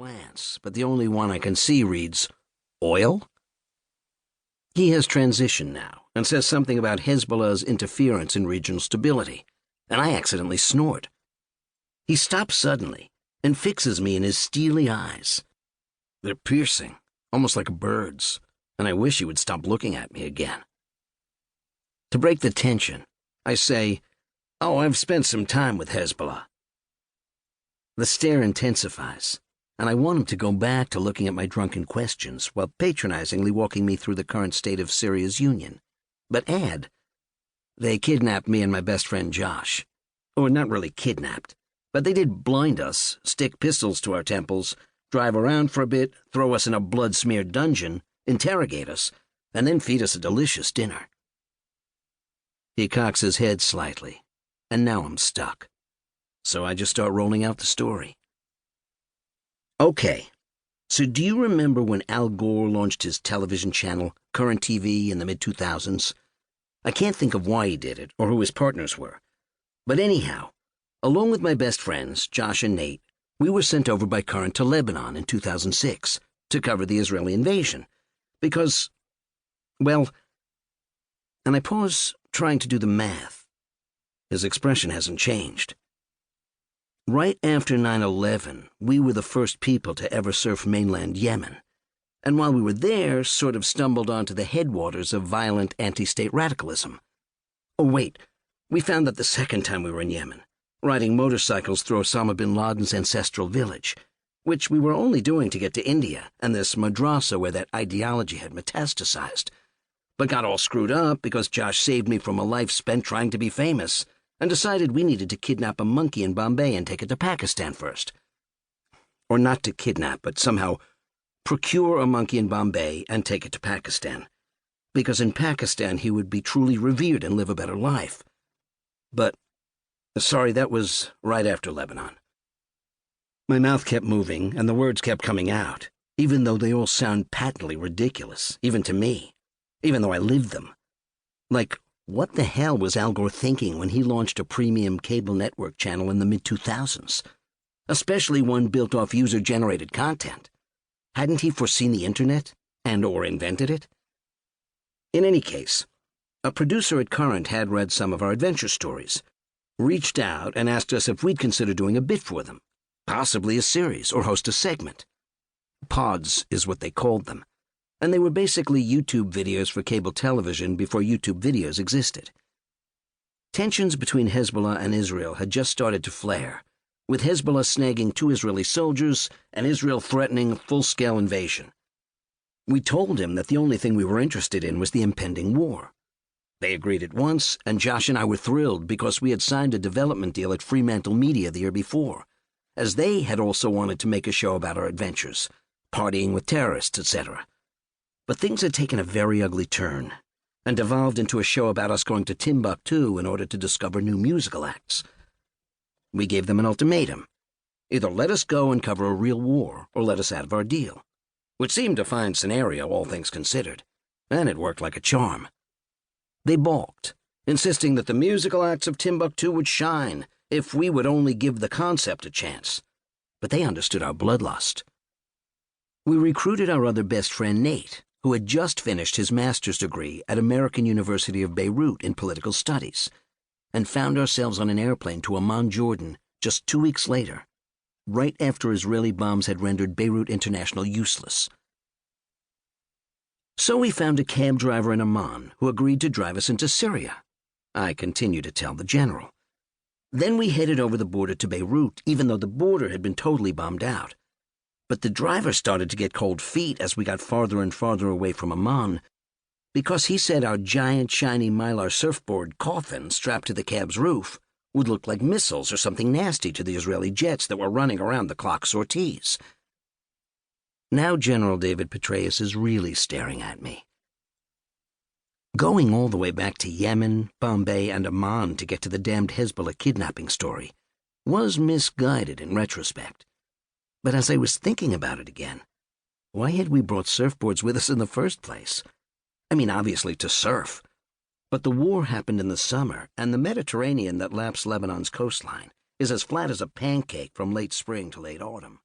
glance, but the only one I can see reads, "Oil?" He has transitioned now and says something about Hezbollah's interference in regional stability, and I accidentally snort. He stops suddenly and fixes me in his steely eyes. They're piercing, almost like a bird's, and I wish he would stop looking at me again. To break the tension, I say, "Oh, I've spent some time with Hezbollah." The stare intensifies, and I want him to go back to looking at my drunken questions while patronizingly walking me through the current state of Syria's union, but add, "They kidnapped me and my best friend Josh. Or not really kidnapped, but they did blind us, stick pistols to our temples, drive around for a bit, throw us in a blood-smeared dungeon, interrogate us, and then feed us a delicious dinner." He cocks his head slightly, and now I'm stuck. So I just start rolling out the story. Okay, so do you remember when Al Gore launched his television channel, Current TV, in the mid-2000s? I can't think of why he did it or who his partners were. But anyhow, along with my best friends, Josh and Nate, we were sent over by Current to Lebanon in 2006 to cover the Israeli invasion. Because, well, and I pause trying to do the math. His expression hasn't changed. Right after 9/11, we were the first people to ever surf mainland Yemen, and while we were there, sort of stumbled onto the headwaters of violent anti-state radicalism. Oh wait, we found that the second time we were in Yemen, riding motorcycles through Osama bin Laden's ancestral village, which we were only doing to get to India and this madrasa where that ideology had metastasized, but got all screwed up because Josh saved me from a life spent trying to be famous and decided we needed to kidnap a monkey in Bombay and take it to Pakistan first. Or not to kidnap, but somehow procure a monkey in Bombay and take it to Pakistan, because in Pakistan he would be truly revered and live a better life. But, sorry, that was right after Lebanon. My mouth kept moving and the words kept coming out, even though they all sound patently ridiculous, even to me, even though I lived them. Like, what the hell was Al Gore thinking when he launched a premium cable network channel in the mid-2000s? Especially one built off user-generated content. Hadn't he foreseen the internet and/or invented it? In any case, a producer at Current had read some of our adventure stories, reached out and asked us if we'd consider doing a bit for them, possibly a series or host a segment. Pods is what they called them, and they were basically YouTube videos for cable television before YouTube videos existed. Tensions between Hezbollah and Israel had just started to flare, with Hezbollah snagging 2 Israeli soldiers and Israel threatening full-scale invasion. We told him that the only thing we were interested in was the impending war. They agreed at once, and Josh and I were thrilled because we had signed a development deal at Fremantle Media the year before, as they had also wanted to make a show about our adventures, partying with terrorists, etc. But things had taken a very ugly turn and devolved into a show about us going to Timbuktu in order to discover new musical acts. We gave them an ultimatum. Either let us go and cover a real war or let us out of our deal, which seemed a fine scenario, all things considered, and it worked like a charm. They balked, insisting that the musical acts of Timbuktu would shine if we would only give the concept a chance, but they understood our bloodlust. We recruited our other best friend, Nate, who had just finished his master's degree at American University of Beirut in political studies, and found ourselves on an airplane to Amman, Jordan, just 2 weeks later, right after Israeli bombs had rendered Beirut International useless. So we found a cab driver in Amman who agreed to drive us into Syria. I continued to tell the general. Then we headed over the border to Beirut, even though the border had been totally bombed out. But the driver started to get cold feet as we got farther and farther away from Amman, because he said our giant, shiny Mylar surfboard coffin strapped to the cab's roof would look like missiles or something nasty to the Israeli jets that were running around the clock sorties. Now General David Petraeus is really staring at me. Going all the way back to Yemen, Bombay, and Amman to get to the damned Hezbollah kidnapping story was misguided in retrospect. But as I was thinking about it again, why had we brought surfboards with us in the first place? I mean, obviously to surf. But the war happened in the summer, and the Mediterranean that laps Lebanon's coastline is as flat as a pancake from late spring to late autumn.